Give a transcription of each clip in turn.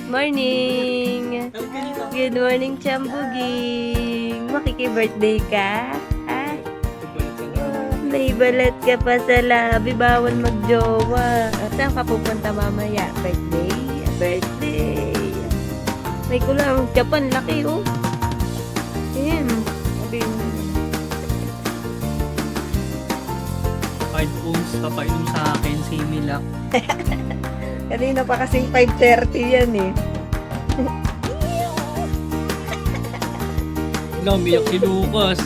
Morning! Good morning, Chambuging! Makiki-birthday ka? Ah? May balat ka pa sa labi. Bawal magjowa. Saan ka pupunta mamaya? Birthday? Birthday! May kulang. Japan, laki oh. Ayan. Okay. 5 ohms papainom sa akin si Milak. Kanina pa kasing 5:30 yan eh. Umiyak si Lucas.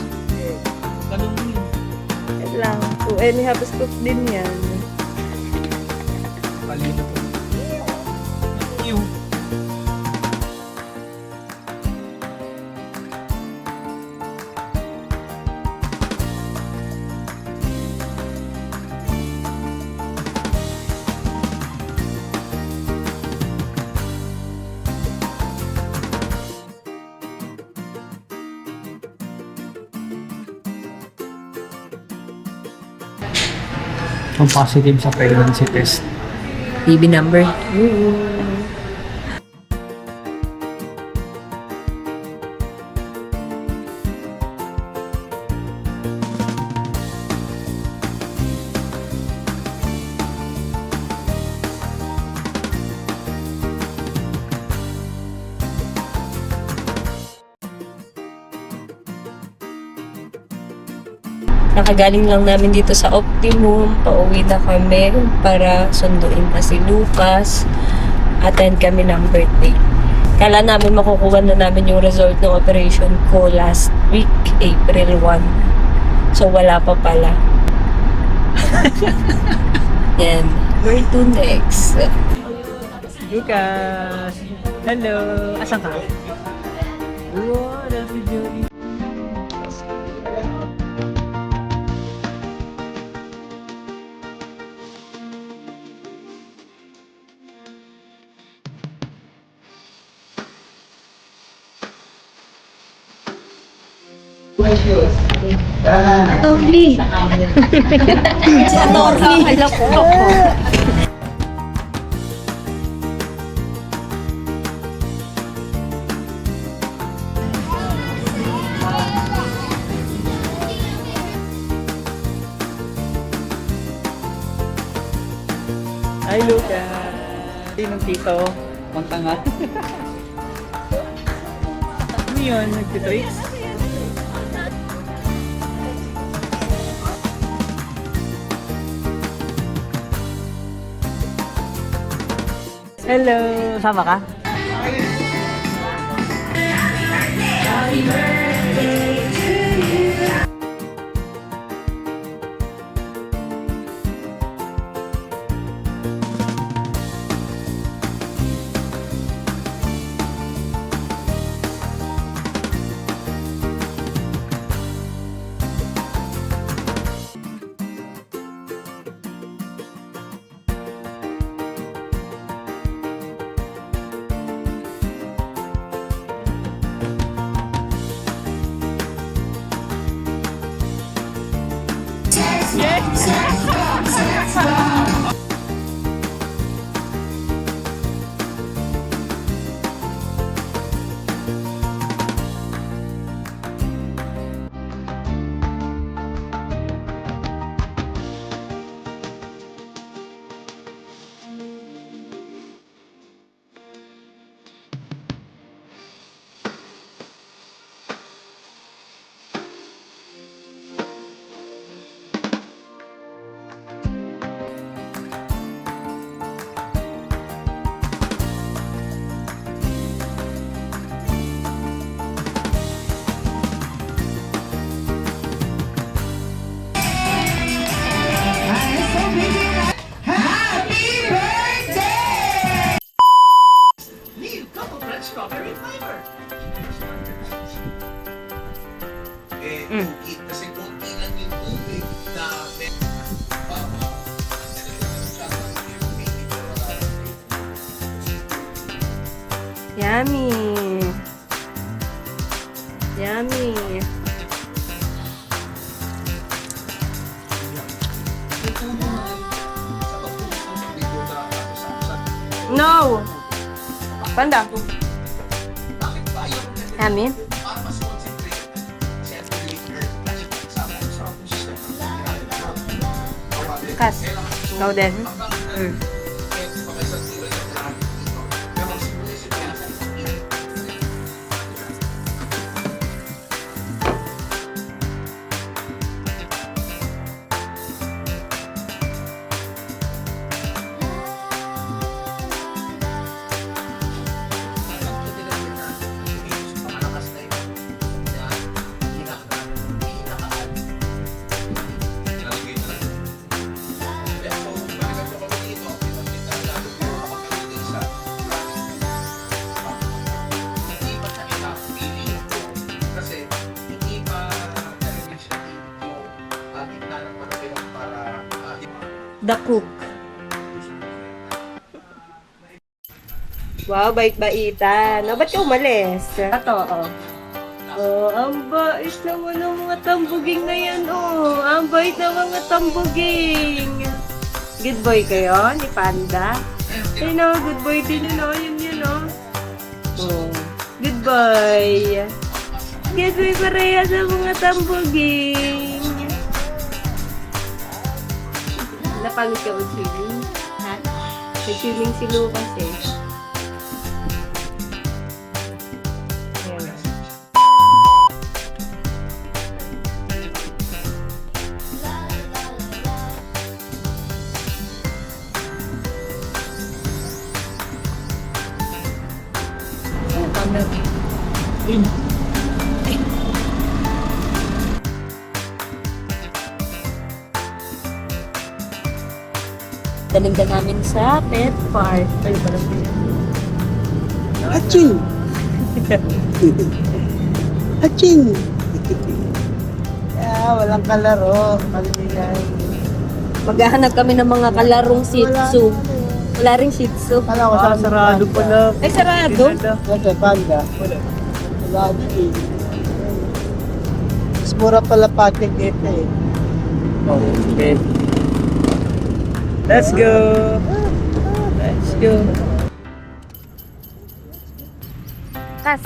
Anong Yan lang. 2.5 scoop din yan. kalina po? Yung ang positive sa pregnancy test. Baby number 2. Nakagaling lang namin dito sa Optimum. Pauwi na kami para sunduin pa si Lucas. Attend kami ng birthday. Kala namin makukuha na namin yung result ng operation ko last week, April 1. So, wala pa pala. And where to next? Lucas! Hello! Asan ka? Wow, love you, Joey. Lovely! Akala ko ako. Hi, Lucas! Sinong tito? Pantanga. Ano yun? Nagtitricks? Hello! Sama ka? Kasi konti lang yung tubig na Yummy! Yummy! No! Panda. Amin. Kas. Ikaw din. The cook. Wow, bait-baitan. O, ba't ka umalis? Ito, oh. Oh, ang bait naman ng mga tambuging na yan, oh. Ang bait ng mga tambuging. Good boy kayo, ni Panda? Ay, no, good boy din yun, oh. Yun, oh. Oh, good boy. Good boy pareha sa mga tambuging. Napagod ka mag-swimming? Ha? Nag-swimming si Lucas, eh. Ayan. Daling ka namin sa pet park. Ano ba lang? Aching! Aching! Walang kalaro. Malimigay. Maghahanap kami ng mga kalarong Shih Tzu. Wala rin Shih Tzu. Kala ko sarado pala. Ay, sarado. Kasi panda. Wala din. Mas mura pala pating dito eh. Okay. Let's go. Let's go. Kas.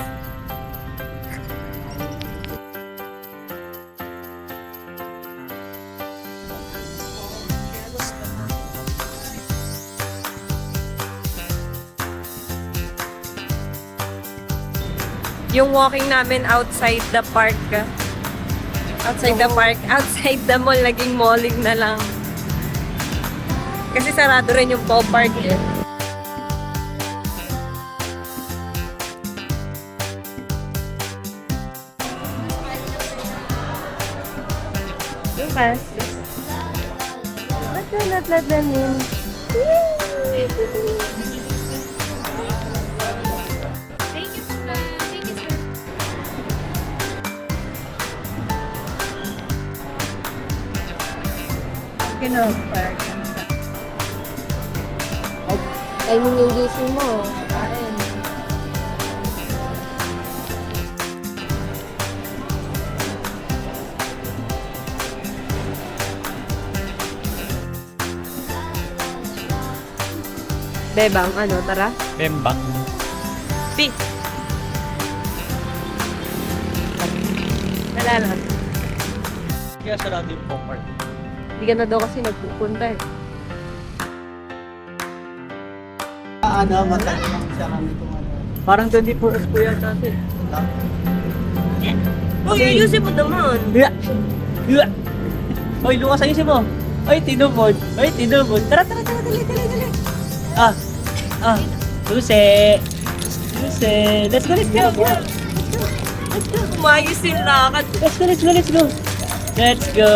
Yung walking namin outside the park. Outside the park. Outside the mall. Naging malling na lang. Kasi sarado rin yung Paw Park eh. Lucas. Ba't na natladanin? Thank you, sir. Thank you, sir. Park. Timing yung gising mo. Kain. Bebang, ano, tara? Bembang. Pi! Nalala. Kaya sarado yung Paw Park. Hindi ka na daw kasi nagpupunta eh. Ano, matagal lang siya kami kung ano. Parang 24 hours po yata ito. Uy, ayusin mo naman! Yeah. Oy, Lucas, ayusin mo. Oy, tinubod. Oy, tinubod. Tara, dali. Luce. Let's go. Umayos yung lakad. Let's go.